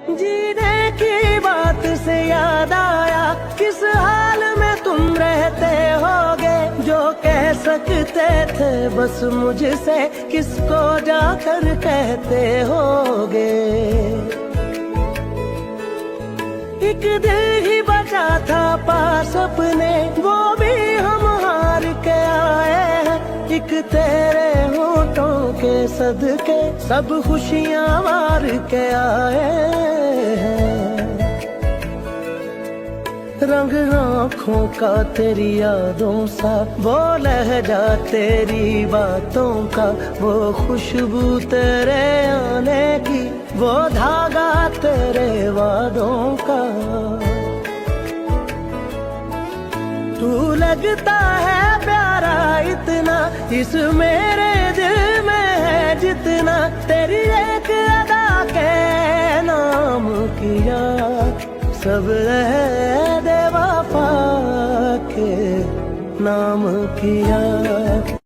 जीने की बात से याद आया, किस हाल में तुम रहते होगे। जो कह सकते थे बस मुझसे, किसको जाकर कहते होगे। एक दिल ही बचा था पास अपने, वो भी हम हार के आए हैं। एक तेरे होठों के सदके सब खुशियां मार के आए हैं। रंग आँखों का तेरी यादों सा, वो लहजा तेरी बातों का, वो खुशबू तेरे आने की, वो धागा तेरे वादों का। तू लगता है प्यारा इतना, इस मेरे दिल में है जितना। तेरी एक अदा के नाम किया, सब दे वफा के नाम किया।